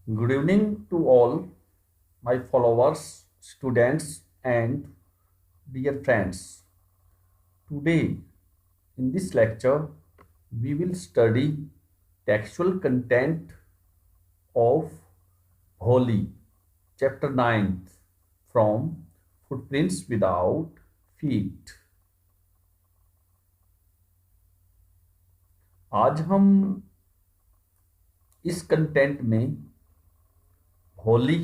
Good evening to all my followers, students, and dear friends. Today, in this lecture, we will study textual content of Holi, chapter 9, from Footprints Without Feet. आज हम इस content में होली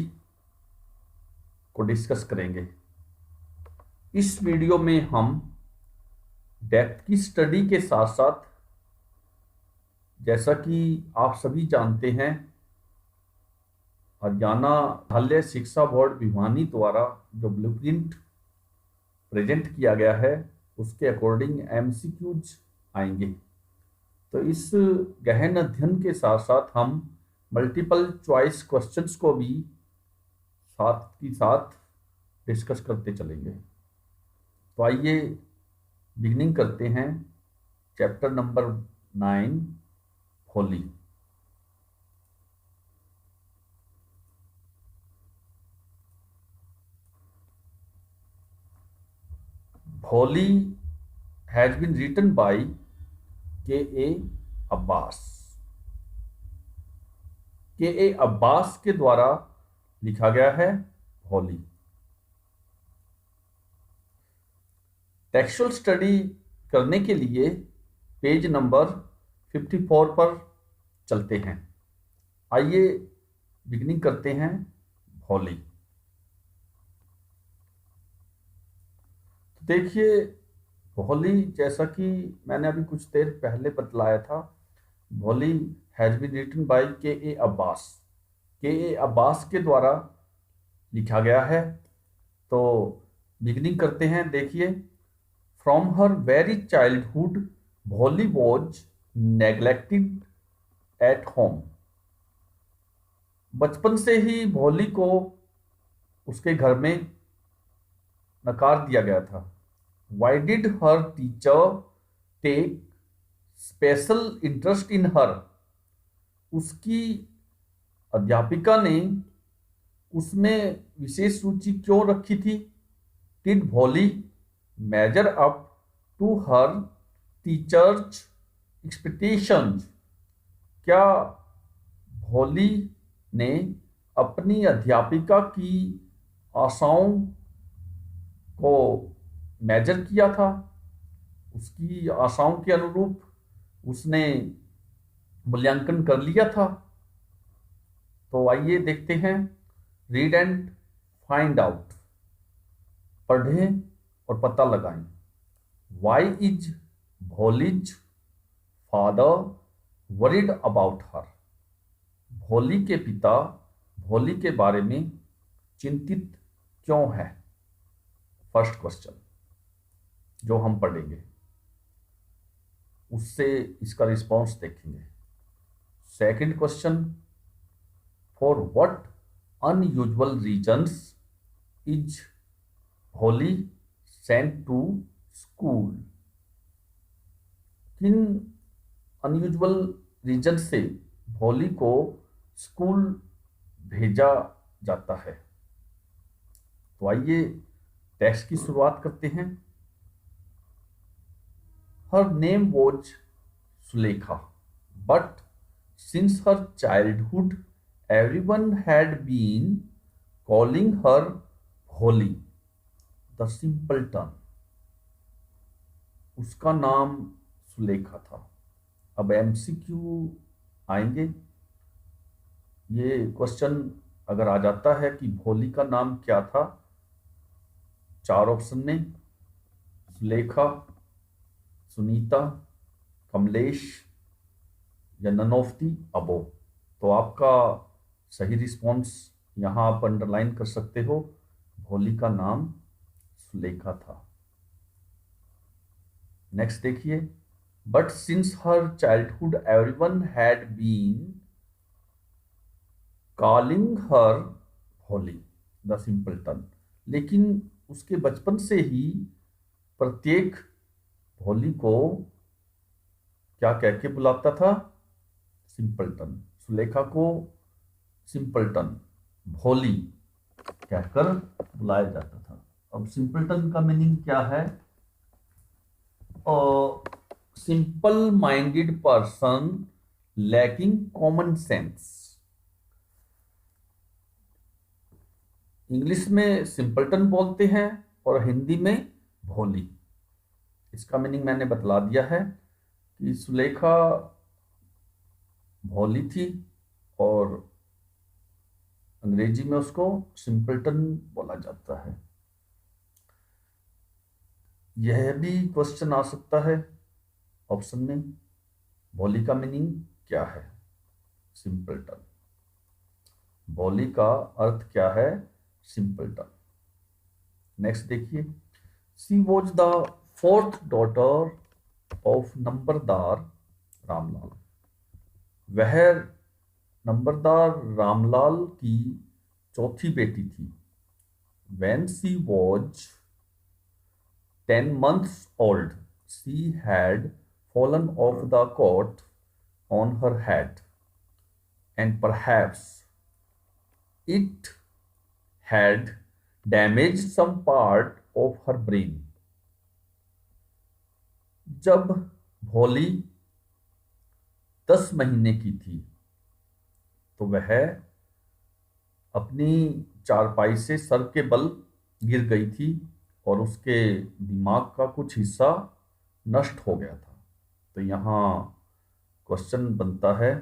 को discuss करेंगे। इस video में हम depth की स्टडी के साथ साथ, जैसा कि आप सभी जानते हैं, हरियाणा विद्यालय शिक्षा बोर्ड भिवानी द्वारा जो ब्लूप्रिंट प्रेजेंट किया गया है उसके अकॉर्डिंग एमसीक्यूज आएंगे। तो इस गहन अध्ययन के साथ साथ हम मल्टीपल चॉइस क्वेश्चंस को भी साथ ही साथ डिस्कस करते चलेंगे। तो आइए बिगिनिंग करते हैं chapter number 9, Holi. Holi has been written by K.A. Abbas. K.A. Abbas के द्वारा लिखा गया है होली। टेक्सचुअल स्टडी करने के लिए पेज नंबर 54 पर चलते हैं। आइए बिगिनिंग करते हैं होली। तो देखिए, होली जैसा कि मैंने अभी कुछ देर पहले बतलाया था, Holi has been written by K.A. Abbas. K.A. Abbas के द्वारा लिखा गया है। तो बिगिनिंग करते हैं। देखिए, फ्रॉम हर वेरी चाइल्डहुड भोली वॉज नेग्लेक्टेड एट होम। बचपन से ही भोली को उसके घर में नकार दिया गया था। Why did her teacher take special interest in her. उसकी अध्यापिका ने उसमें विशेष रुचि क्यों रखी थी। Did Bholi measure up to her teachers expectations. क्या भोली ने अपनी अध्यापिका की आशाओं को मेजर किया था, उसकी आशाओं के अनुरूप उसने मूल्यांकन कर लिया था। तो आइए देखते हैं। Read and find out. पढ़ें और पता लगाएं। Why is Bholi's father worried about her. Bholi के पिता भोली के बारे में चिंतित क्यों है। फर्स्ट क्वेश्चन जो हम पढ़ेंगे उससे इसका रिस्पॉन्स देखेंगे। Second question, for what unusual reasons is Holi sent to school. किन अनयूजुअल रीजन से भोली को स्कूल भेजा जाता है। तो आइए टेक्स्ट की शुरुआत करते हैं। Her name was Sulekha, but since her childhood everyone had been calling her Holi the simpleton. उसका नाम सुलेखा था। अब एमसीक्यू आएंगे। ये क्वेश्चन अगर आ जाता है कि भोली का नाम क्या था, 4 ऑप्शन ने सुलेखा, सुनीता, कमलेश या नन ऑफ दी अबो, तो आपका सही रिस्पॉन्स यहाँ आप अंडरलाइन कर सकते हो। भोली का नाम सुलेखा था। नेक्स्ट देखिए, but since her childhood everyone had been calling her Holi the simpleton. लेकिन उसके बचपन से ही प्रत्येक होली को क्या कह के बुलाता था, सिंपलटन। सुलेखा को सिंपलटन, भोली कहकर बुलाया जाता था। अब सिंपलटन का मीनिंग क्या है? Simple minded person lacking common sense. English में सिंपलटन बोलते हैं और हिंदी में भोली। इसका मीनिंग मैंने बतला दिया है कि सुलेखा भोली थी और अंग्रेजी में उसको सिंपलटन बोला जाता है। यह भी क्वेश्चन आ सकता है ऑप्शन में, भोली का मीनिंग क्या है? सिंपलटन। भोली का अर्थ क्या है? सिंपलटन। नेक्स्ट देखिए, she was the fourth daughter of नंबरदार रामलाल। वह नंबरदार रामलाल की चौथी बेटी थी। When she was 10 months old, she had fallen off the cot on her head, and perhaps it had damaged some part of her brain. जब भोली 10 महीने की थी तो वह अपनी चारपाई से सर के बल गिर गई थी और उसके दिमाग का कुछ हिस्सा नष्ट हो गया था। तो यहाँ क्वेश्चन बनता है,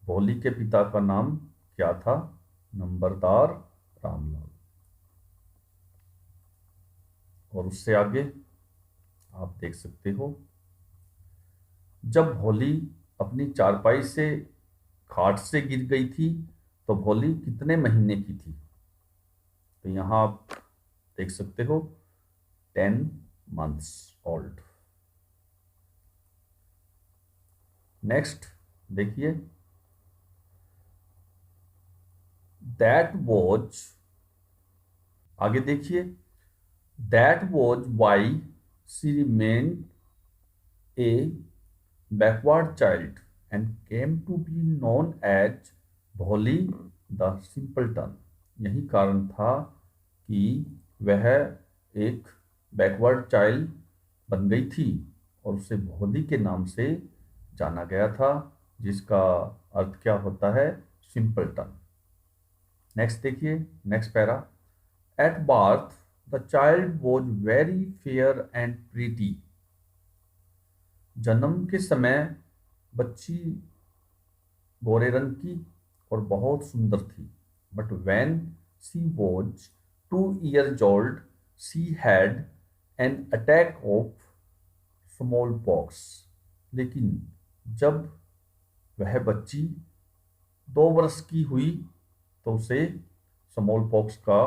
भोली के पिता का नाम क्या था? नंबरदार रामलाल। और उससे आगे आप देख सकते हो, जब भोली अपनी चारपाई से खाट से गिर गई थी तो भोली कितने महीने की थी? तो यहाँ आप देख सकते हो 10 months old। नेक्स्ट देखिए, दैट वॉज, आगे देखिए, that was why she remained a backward child and came to be known as Bholi the simpleton. यही कारण था कि वह एक बैकवर्ड चाइल्ड बन गई थी और उसे भोली के नाम से जाना गया था, जिसका अर्थ क्या होता है? सिंपलटन। नेक्स्ट देखिए, next para, at birth the child was very fair and pretty. जन्म के समय बच्ची गोरे रंग की और बहुत सुंदर थी। But when she was 2 years old, she had an attack of smallpox। लेकिन जब वह बच्ची 2 वर्ष की हुई तो उसे स्मॉल पॉक्स का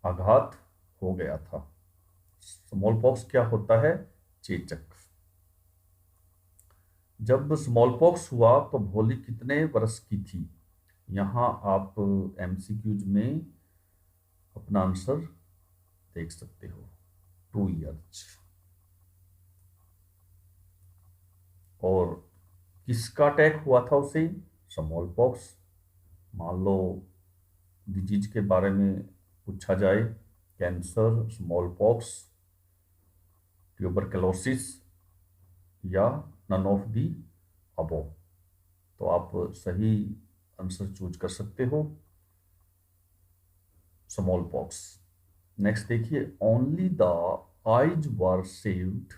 आघात हो गया था। स्मॉल पॉक्स क्या होता है? चेचक। जब स्मॉल पॉक्स हुआ तो भोली कितने वर्ष की थी? यहाँ आप एमसीक्यूज में अपना आंसर देख सकते हो, 2 years। और किसका अटैक हुआ था उसे? Small pox. मान लो डिजीज के बारे में पूछा जाए, कैंसर, स्मॉल पॉक्स, ट्यूबरकुलोसिस या नन ऑफ दी अबव, तो आप सही आंसर चूज कर सकते हो, स्मॉल पॉक्स। नेक्स्ट देखिए, only the eyes were saved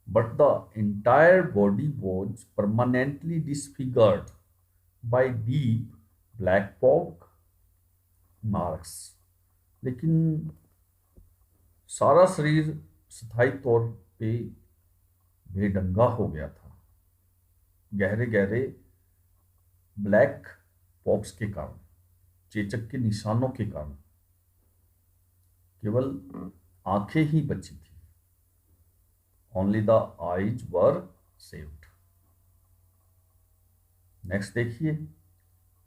but the entire body was permanently disfigured by deep black pock marks. लेकिन सारा शरीर स्थायी तौर पे बेढंगा हो गया था, गहरे गहरे ब्लैक पॉक्स के कारण, चेचक के निशानों के कारण। केवल आंखें ही बची थी। Only the eyes were saved. Next देखिए,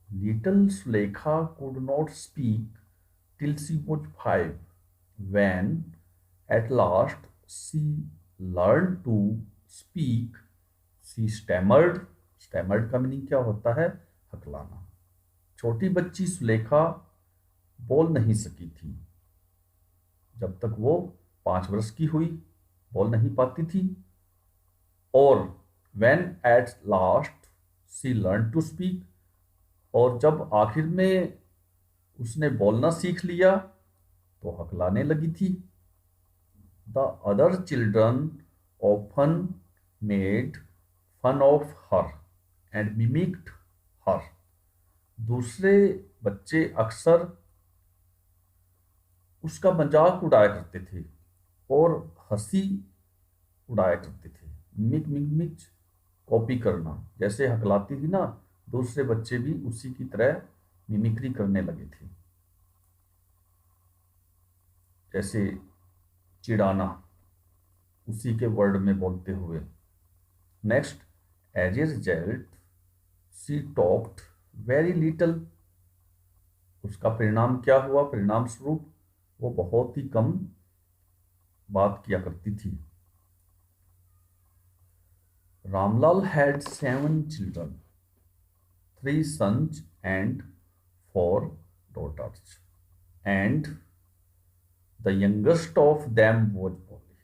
little Sulekha could not speak till she was 5 when at last she learned to speak she stammered। Stammered का मीनिंग क्या होता है? हकलाना। छोटी बच्ची सुलेखा बोल नहीं सकी थी। जब तक वो 5 वर्ष की हुई बोल नहीं पाती थी। और when at last she learned to speak, और जब आखिर में उसने बोलना सीख लिया तो हकलाने लगी थी। The other children often made fun of her and mimicked her. दूसरे बच्चे अक्सर उसका मजाक उड़ाया करते थे और हंसी उड़ाया करते थे। मिमिक कॉपी करना, जैसे हकलाती थी ना, दूसरे बच्चे भी उसी की तरह मिमिक्री करने लगे थे। जैसे चिढ़ाना, उसी के वर्ड में बोलते हुए। Next, as a result she talked very little. उसका परिणाम क्या हुआ? परिणाम स्वरूप वो बहुत ही कम बात किया करती थी। Ramlal had 7 children, 3 sons and 4 daughters, and the youngest of them was Polly.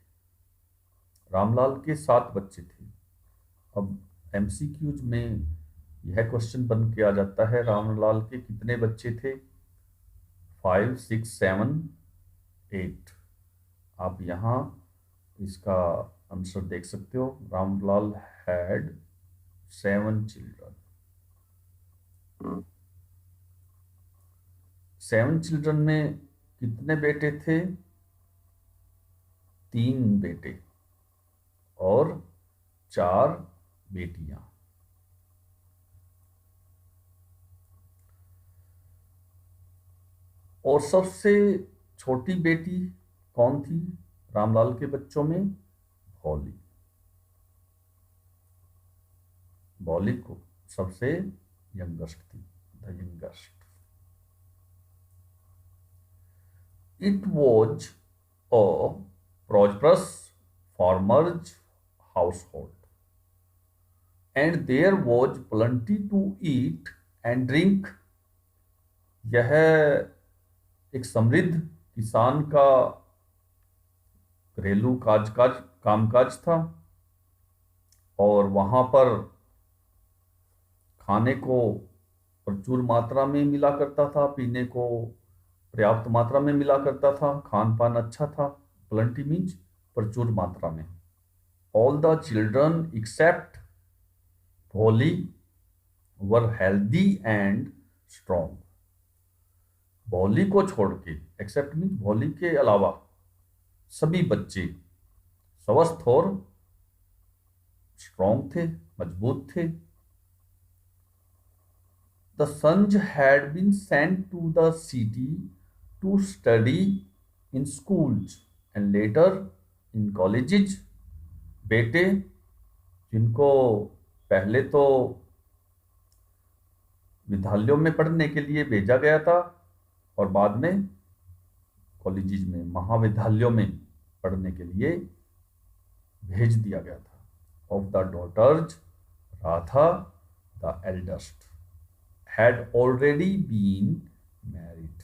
Ramlal के 7 बच्चे थे। अब एमसीक्यूज में यह क्वेश्चन बन के आ जाता है, रामलाल के कितने बच्चे थे? 5, 6, 7, 8। आप यहाँ इसका आंसर देख सकते हो। Ramlal had 7 children. 7 चिल्ड्रन में कितने बेटे थे? 3 बेटे और 4 बेटियां। और सबसे छोटी बेटी कौन थी रामलाल के बच्चों में? भोली। भोली को सबसे यंगेस्ट थी, the youngest. It was a prosperous farmer's household, and there was plenty to eat and drink. यह एक समृद्ध किसान का घरेलू कामकाज था, और वहां पर खाने को प्रचुर मात्रा में मिला करता था, पीने को पर्याप्त मात्रा में मिला करता था, खान पान अच्छा था। प्लेंटी मीन्स प्रचुर मात्रा में। ऑल द चिल्ड्रन एक्सेप्ट भोली वर हेल्दी एंड स्ट्रॉन्ग। भोली को छोड़ के, एक्सेप्ट मीन्स भोली के अलावा, सभी बच्चे स्वस्थ और स्ट्रॉन्ग थे, मजबूत थे। The sons had been sent to the city to study in schools and later in colleges. बेटे जिनको पहले तो विद्यालयों में पढ़ने के लिए भेजा गया था और बाद में कॉलेजेस में, महाविद्यालयों में पढ़ने के लिए भेज दिया गया था। Of the daughters, Radha, the eldest, had already been married.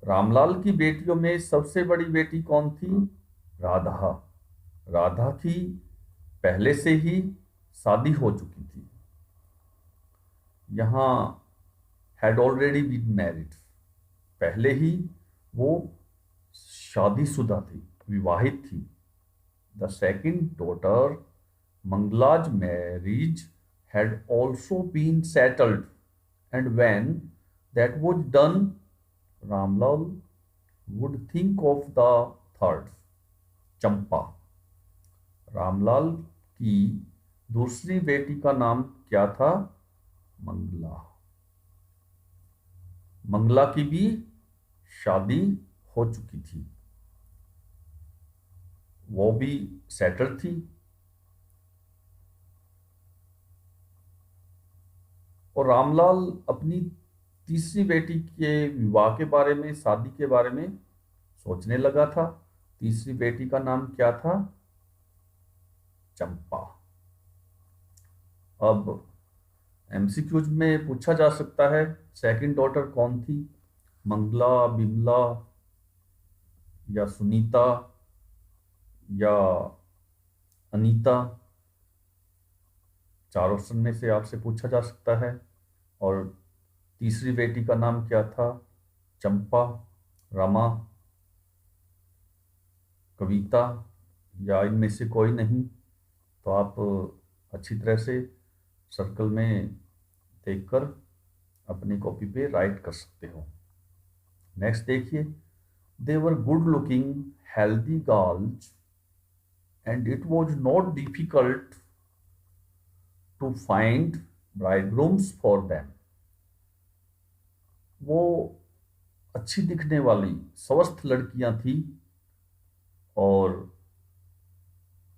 Ramlal की बेटियों में सबसे बड़ी बेटी कौन थी? राधा। राधा की पहले से ही शादी हो चुकी थी। यहां had already been married, पहले ही वो शादीशुदा थी, विवाहित थी। The second daughter, Mangala's marriage had also been settled, and when that was done, Ramlal would think of the third, चंपा। रामलाल की दूसरी बेटी का नाम क्या था? मंगला। मंगला की भी शादी हो चुकी थी, वो भी सेटल थी। और रामलाल अपनी तीसरी बेटी के विवाह के बारे में, शादी के बारे में सोचने लगा था। तीसरी बेटी का नाम क्या था? चंपा। अब एमसीक्यूज में पूछा जा सकता है सेकंड डॉटर कौन थी, मंगला, बिमला या सुनीता या अनीता। चार ऑप्शन में से आपसे पूछा जा सकता है। और तीसरी बेटी का नाम क्या था, चंपा, रमा, कविता या इनमें से कोई नहीं। तो आप अच्छी तरह से सर्कल में देखकर अपनी कॉपी पे राइट कर सकते हो। नेक्स्ट देखिए, they were good looking healthy girls and it was not difficult to find bridegrooms for them. वो अच्छी दिखने वाली स्वस्थ लड़कियां थी और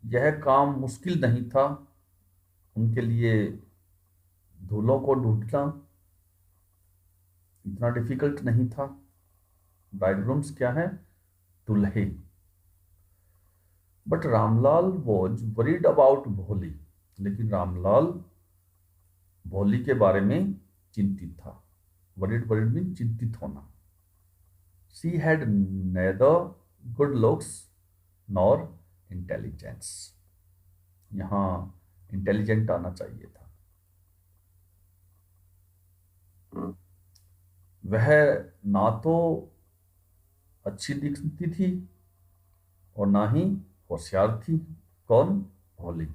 यह काम मुश्किल नहीं था उनके लिए दूल्हों को ढूंढना, इतना डिफिकल्ट नहीं था। ब्राइडग्रूम्स क्या है, दूल्हे। But Ramlal was worried about भोली, लेकिन रामलाल भोली के बारे में चिंतित था। वरीड वरीड मीन चिंतित होना। She had neither good looks nor intelligence. यहां इंटेलिजेंट आना चाहिए था। वह ना तो अच्छी दिखती थी और ना ही होशियार थी। कौन, भोली।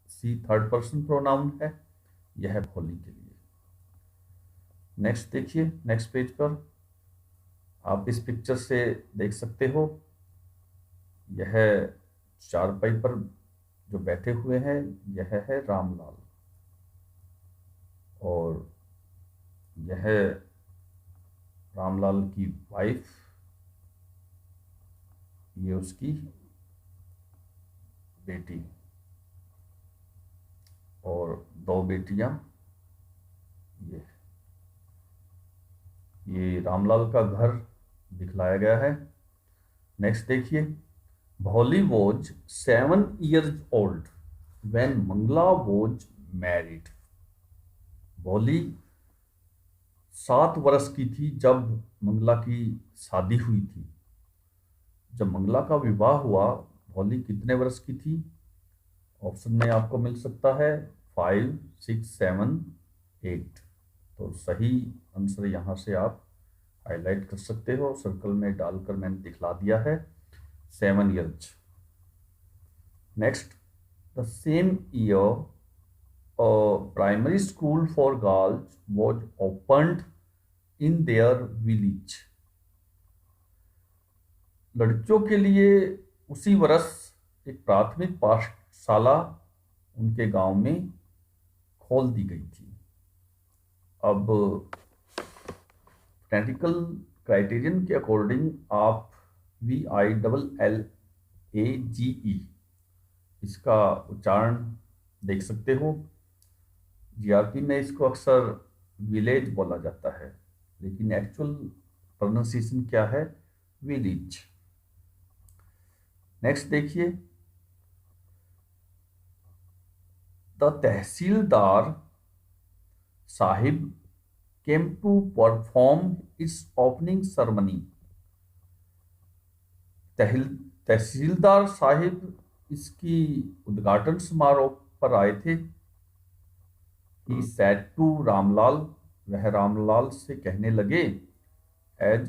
सी थर्ड पर्सन प्रोनाउन है, यह भोली के लिए। नेक्स्ट देखिए, नेक्स्ट पेज पर आप इस पिक्चर से देख सकते हो, यह चारपाई पर जो बैठे हुए हैं यह है रामलाल और यह रामलाल की वाइफ, ये उसकी बेटी और दो बेटियां। ये रामलाल का घर दिखलाया गया है। नेक्स्ट देखिए, Bholi was 7 years old when Mangala was married. Bholi 7 वर्ष की थी जब मंगला की शादी हुई थी। जब मंगला का विवाह हुआ, भोली कितने वर्ष की थी? ऑप्शन में आपको मिल सकता है 5, 6, 7, 8। तो सही आंसर यहां से आप हाईलाइट कर सकते हो, सर्कल में डालकर मैंने दिखला दिया है 7 years। Next, the same year primary school for girls was opened in their village. लड़कियों के लिए उसी वर्ष एक प्राथमिक पाठशाला उनके गांव में खोल दी गई थी। अब टेक्निकल क्राइटेरियन के अकॉर्डिंग आप VILLAGE इसका उच्चारण देख सकते हो। जीआरपी में इसको अक्सर विलेज बोला जाता है, लेकिन एक्चुअल प्रोनाउंसिएशन क्या है, विलेज। नेक्स्ट देखिए, the tehsildar Sahib came to perform its opening ceremony। तहसीलदार साहिब इसकी उद्घाटन समारोह पर आए थे। He said to रामलाल, वह रामलाल से कहने लगे, as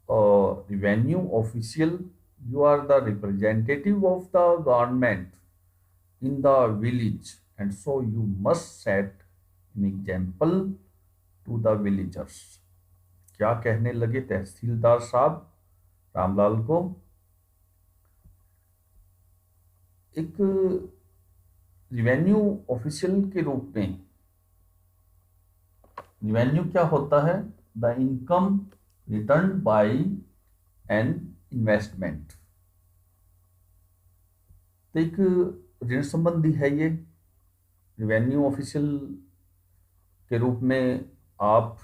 revenue official you are the representative of the government in the village and so you must set an example to the villagers। क्या कहने लगे तहसीलदार साहब रामलाल को? एक रिवेन्यू ऑफिशियल के रूप में, रिवेन्यू क्या होता है, the income return by an investment. तो एक ऋण संबंधी है ये। रिवेन्यू ऑफिशियल के रूप में आप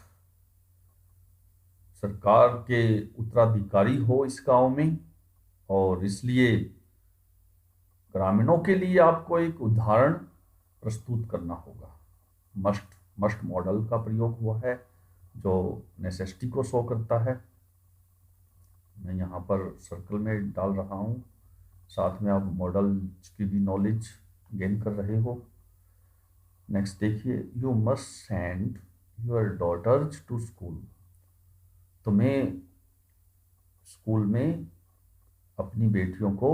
सरकार के उत्तराधिकारी हो इस गांव में, और इसलिए ग्रामीणों के लिए आपको एक उदाहरण प्रस्तुत करना होगा, मस्ट मस्ट मॉडल का प्रयोग हुआ है जो नेसेसिटी को शो करता है। मैं यहाँ पर सर्कल में डाल रहा हूँ, साथ में आप मॉडल की भी नॉलेज गेन कर रहे हो। नेक्स्ट देखिए, you must send your daughters to school. तुम्हें स्कूल में अपनी बेटियों को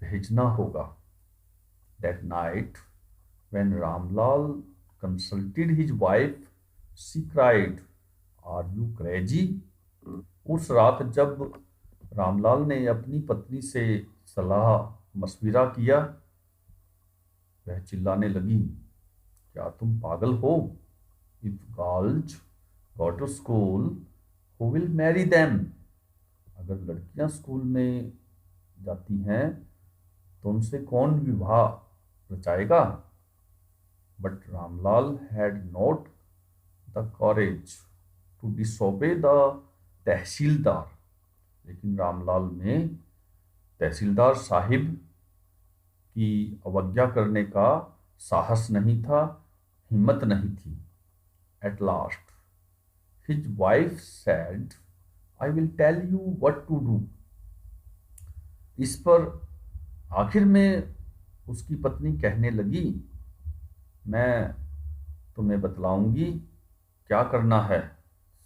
भेजना होगा। That night when Ramlal consulted his wife she cried, are you crazy. उस रात जब रामलाल ने अपनी पत्नी से सलाह मशविरा किया, वह चिल्लाने लगी, क्या तुम पागल हो? If girls go to school, who will marry them. अगर लड़कियां स्कूल में जाती हैं तो उनसे कौन विवाह रचाएगा? But Ramlal had not the courage to disobey the tehsildar. लेकिन रामलाल में तहसीलदार साहिब की अवज्ञा करने का साहस नहीं था, हिम्मत नहीं थी। At last his wife said, I will tell you what to do. इस पर आखिर में उसकी पत्नी कहने लगी, मैं तुम्हें बतलाऊंगी क्या करना है।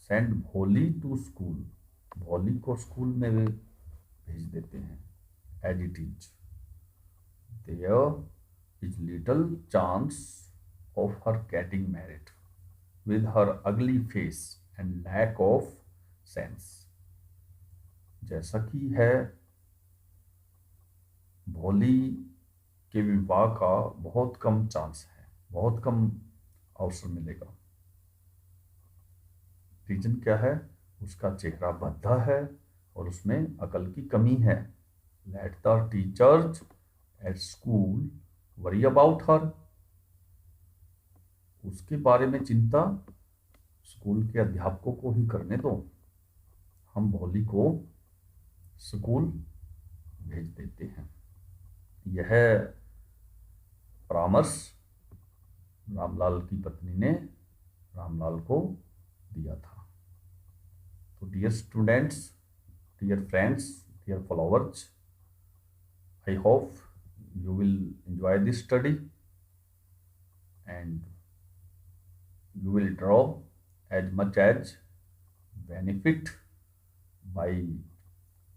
सेंड भोली टू स्कूल। भोली को स्कूल में वे भेज देते हैं। As it is, there is little chance of her getting married with her ugly face and lack of sense। जैसा कि है, भोली के विवाह का बहुत कम चांस है, बहुत कम अवसर मिलेगा। रीजन क्या है? उसका चेहरा भद्दा है और उसमें अकल की कमी है। Let the teachers at school worry about her. उसके बारे में चिंता स्कूल के अध्यापकों को ही करने दो। हम भोली को स्कूल भेज देते हैं। यह परामर्श रामलाल की पत्नी ने रामलाल को दिया था। तो dear students, dear friends, dear followers, I hope you will enjoy this study and you will draw as much as benefit by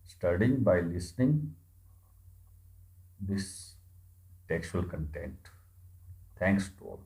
studying, by listening this textual content. Thanks to all.